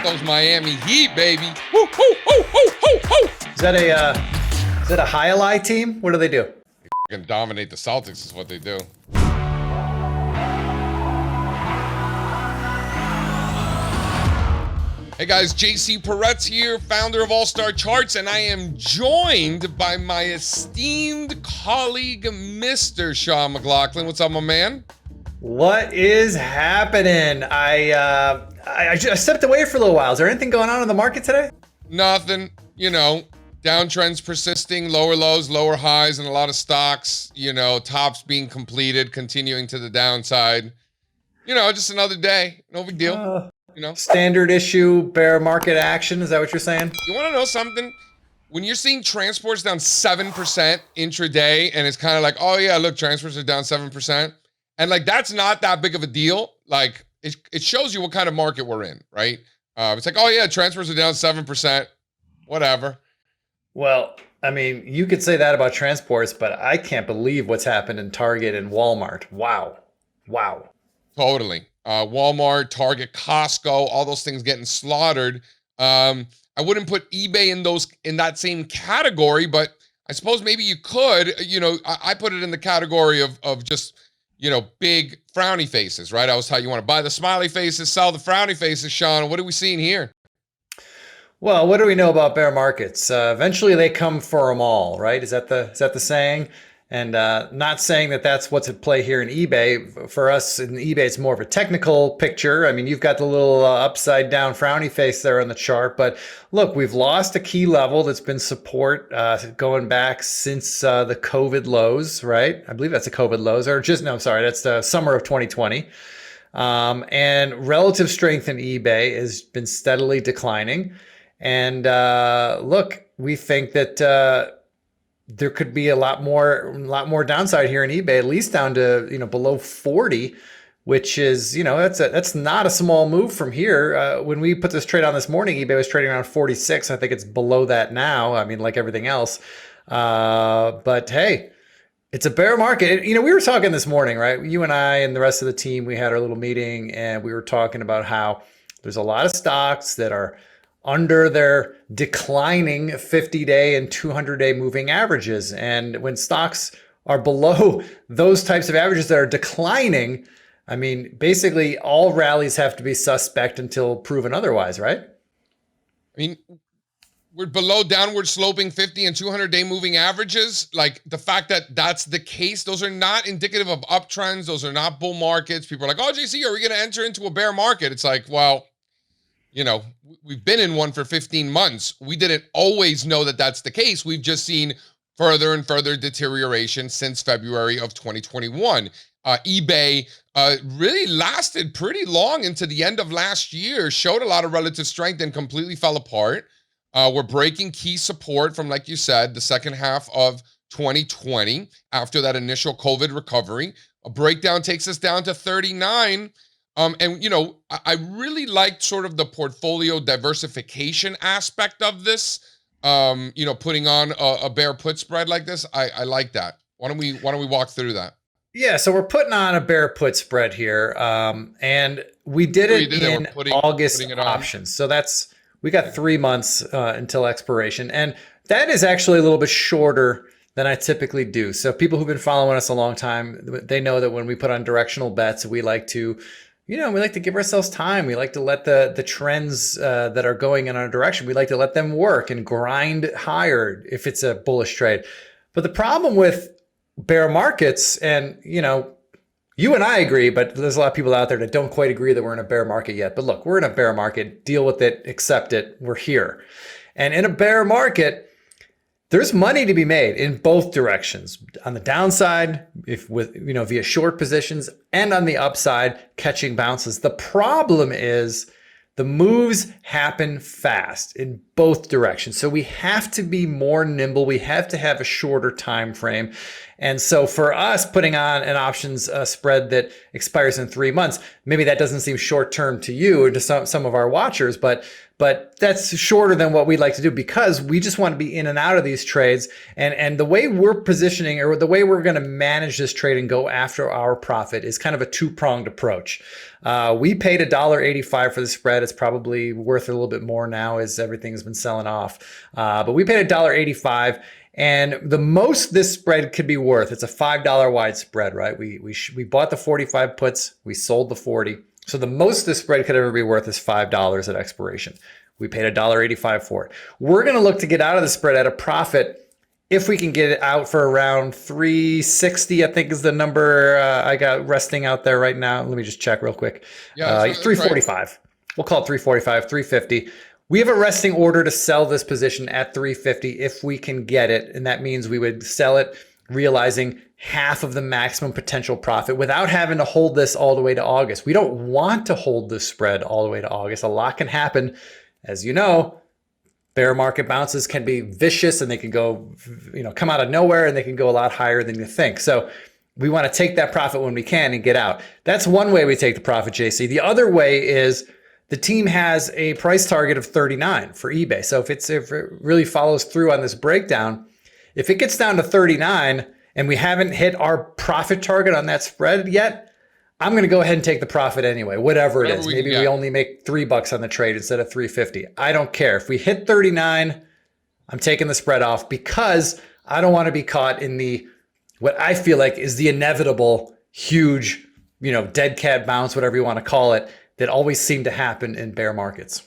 those Miami Heat, baby. Woo, woo, woo, woo, woo, woo. Is that a highlight team? What do they do? Gonna dominate the Celtics is what they do. Hey guys, JC Peretz here, founder of All Star Charts, and I am joined by my esteemed colleague, Mr. Sean McLaughlin. What's up, my man? What is happening? I stepped away for a little while. Is there anything going on in the market today? Nothing. You know, downtrends persisting, lower lows, lower highs, and a lot of stocks. You know, tops being completed, continuing to the downside. You know, just another day. No big deal. You know, standard issue bear market action. Is that what you're saying? You want to know something? When you're seeing transports down 7% intraday, and it's kind of like, oh yeah, look, transports are down 7%, and like that's not that big of a deal. Like it shows you what kind of market we're in, right? It's like, oh yeah, transfers are down 7%, whatever. Well, I mean, you could say that about transports, but I can't believe what's happened in Target and Walmart. Wow. Totally. Walmart, Target, Costco, all those things getting slaughtered. I wouldn't put eBay in that same category, but I suppose maybe you could. You know, I put it in the category of just, you know, big frowny faces, right? I was how you want to buy the smiley faces, sell the frowny faces, Sean. What are we seeing here? Well, what do we know about bear markets? Eventually they come for them all, right? Is that the saying? And not saying that that's what's at play here in eBay. For us in eBay, it's more of a technical picture. I mean, you've got the little upside down frowny face there on the chart. But look, we've lost a key level that's been support going back since the COVID lows, right? I believe that's the COVID lows, or just, no, I'm sorry, that's the summer of 2020. And relative strength in eBay has been steadily declining. And look, we think that there could be a lot more downside here in eBay, at least down to, you know, below 40, which is, you know, that's not a small move from here. When we put this trade on this morning, eBay was trading around 46. I think it's below that now. I mean, like everything else. But hey, it's a bear market. You know, we were talking this morning, right? You and I and the rest of the team, we had our little meeting and we were talking about how there's a lot of stocks that are under their declining 50-day and 200-day moving averages. And when stocks are below those types of averages that are declining, I mean, basically all rallies have to be suspect until proven otherwise, right? I mean, we're below downward sloping 50 and 200-day moving averages. Like the fact that that's the case, those are not indicative of uptrends. Those are not bull markets. People are like, oh, JC, are we going to enter into a bear market? It's like, well, you know, we've been in one for 15 months. We didn't always know that that's the case. We've just seen further and further deterioration since February of 2021. eBay really lasted pretty long into the end of last year, showed a lot of relative strength and completely fell apart. We're breaking key support from, like you said, the second half of 2020 after that initial COVID recovery. A breakdown takes us down to 39. And, you know, I really liked sort of the portfolio diversification aspect of this, you know, putting on a bear put spread like this. I like that. Why don't we walk through that? Yeah, so we're putting on a bear put spread here. And we did it in August options. So we got 3 months until expiration. And that is actually a little bit shorter than I typically do. So people who've been following us a long time, they know that when we put on directional bets, we like to give ourselves time. We like to let the trends that are going in our direction, we like to let them work and grind higher if it's a bullish trade. But the problem with bear markets, and, you know, you and I agree, but there's a lot of people out there that don't quite agree that we're in a bear market yet. But look, we're in a bear market. Deal with it. Accept it. We're here. And in a bear market, there's money to be made in both directions. On the downside, via short positions, and on the upside, catching bounces. The problem is the moves happen fast in both directions. So we have to be more nimble. We have to have a shorter time frame. And so for us, putting on an options spread that expires in 3 months, maybe that doesn't seem short term to you or to some of our watchers, but but that's shorter than what we'd like to do because we just want to be in and out of these trades. And the way we're positioning or the way we're going to manage this trade and go after our profit is kind of a two-pronged approach. We paid $1.85 for the spread. It's probably worth a little bit more now as everything's been selling off. But we paid $1.85. And the most this spread could be worth, it's a $5 wide spread, right? We bought the 45 puts, we sold the 40. So the most this spread could ever be worth is $5 at expiration. We paid $1.85 for it. We're going to look to get out of the spread at a profit if we can get it out for around 360, I think is the number I got resting out there right now. Let me just check real quick. Yeah, 345. Right. We'll call it 345, 350. We have a resting order to sell this position at 350 if we can get it. And that means we would sell it realizing half of the maximum potential profit without having to hold this all the way to August. We don't want to hold this spread all the way to August. A lot can happen. As you know, bear market bounces can be vicious and they can go, come out of nowhere and they can go a lot higher than you think. So we want to take that profit when we can and get out. That's one way we take the profit, JC. The other way is the team has a price target of 39 for eBay. So if it really follows through on this breakdown, if it gets down to 39 and we haven't hit our profit target on that spread yet, I'm going to go ahead and take the profit anyway, whatever it is. Maybe we only make $3 on the trade instead of 350. I don't care. If we hit 39, I'm taking the spread off because I don't want to be caught in what I feel like is the inevitable huge, dead cat bounce, whatever you want to call it, that always seem to happen in bear markets.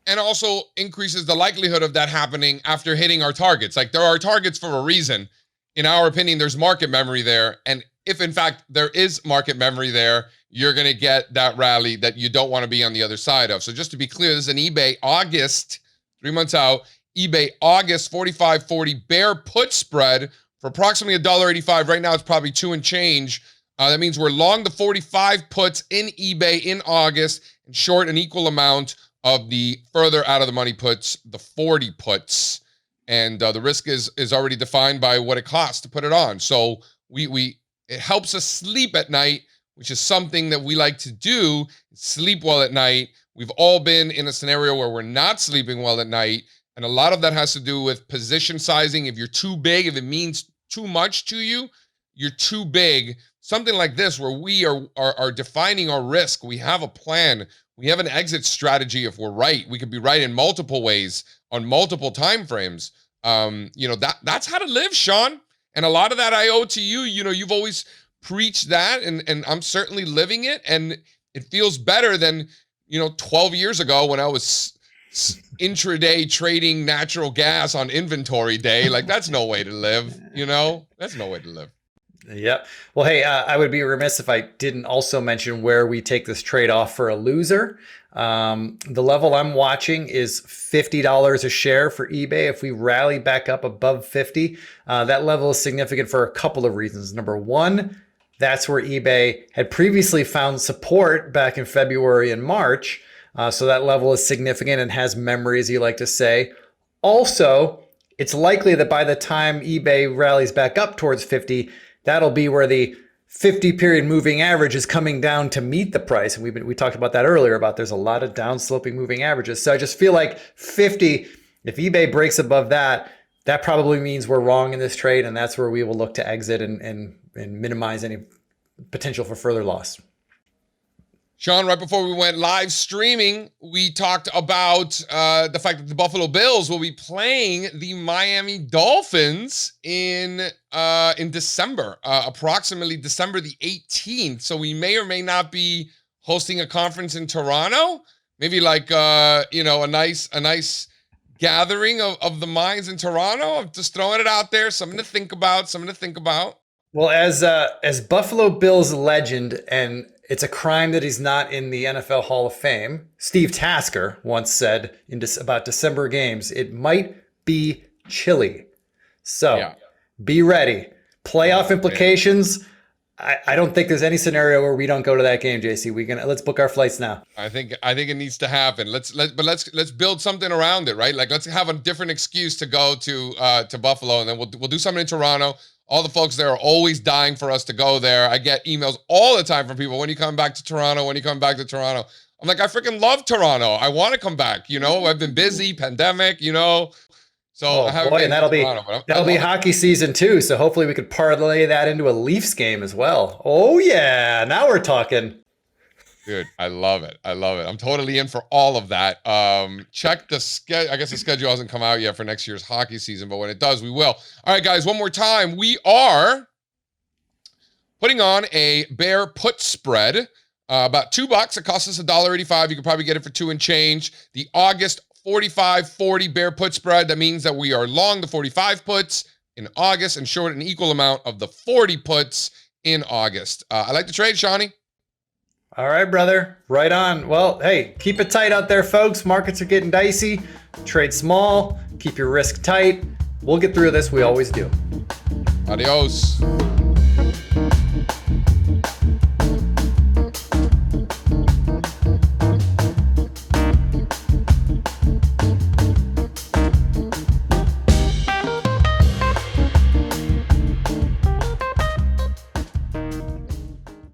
And also increases the likelihood of that happening after hitting our targets. Like there are targets for a reason. In our opinion, there's market memory there. And if in fact there is market memory there, you're going to get that rally that you don't want to be on the other side of. So just to be clear, this is an eBay August, 3 months out, eBay August 45.40 bear put spread for approximately $1.85. Right now it's probably 2 and change. That means we're long the 45 puts in eBay in August and short an equal amount of the further out of the money puts, the 40 puts. And the risk is already defined by what it costs to put it on. So it helps us sleep at night, which is something that we like to do, sleep well at night. We've all been in a scenario where we're not sleeping well at night. And a lot of that has to do with position sizing. If you're too big, if it means too much to you, you're too big. Something like this where we are defining our risk. We have a plan. We have an exit strategy if we're right. We could be right in multiple ways on multiple time frames. That's how to live, Sean. And a lot of that I owe to you. You've always preached that, and I'm certainly living it. And it feels better than 12 years ago when I was intraday trading natural gas on inventory day. Like that's no way to live. That's no way to live. Yep. Well, hey, I would be remiss if I didn't also mention where we take this trade off for a loser. The level I'm watching is $50 a share for eBay. If we rally back up above 50, that level is significant for a couple of reasons. Number one, that's where eBay had previously found support back in February and March. So that level is significant and has memory, as you like to say. Also, it's likely that by the time eBay rallies back up towards 50, that'll be where the 50-period moving average is coming down to meet the price. And we talked about that earlier, about there's a lot of down-sloping moving averages. So I just feel like 50, if eBay breaks above that, that probably means we're wrong in this trade, and that's where we will look to exit and minimize any potential for further loss. Sean, right before we went live streaming, we talked about the fact that the Buffalo Bills will be playing the Miami Dolphins in December, approximately December the 18th. So we may or may not be hosting a conference in Toronto. Maybe like a nice gathering of the minds in Toronto. I'm just throwing it out there. Something to think about. Well, as Buffalo Bills legend, and it's a crime that he's not in the NFL Hall of Fame, Steve Tasker once said about December games, it might be chilly. So Be ready. Playoff implications. I don't think there's any scenario where we don't go to that game, JC. Let's book our flights now. I think it needs to happen. Let's build something around it, right? Like let's have a different excuse to go to Buffalo, and then we'll do something in Toronto. All the folks there are always dying for us to go there. I get emails all the time from people, when you come back to Toronto, when you come back to Toronto. I'm like, I freaking love Toronto. I want to come back. You know, I've been busy, pandemic. You know, so Oh I haven't boy, been and to Toronto, but I that'll be love it. hockey season too. So hopefully we could parlay that into a Leafs game as well. Oh yeah, now we're talking. Dude, I love it. I love it. I'm totally in for all of that. Check the schedule. I guess the schedule hasn't come out yet for next year's hockey season, but when it does, we will. All right, guys, one more time. We are putting on a bear put spread. About $2. It costs us $1.85. You can probably get it for 2 and change. The August 45-40 bear put spread. That means that we are long the 45 puts in August and short an equal amount of the 40 puts in August. I like to trade, Shawnee. All right, brother. Right on. Well, hey, keep it tight out there, folks. Markets are getting dicey. Trade small. Keep your risk tight. We'll get through this. We always do. Adios.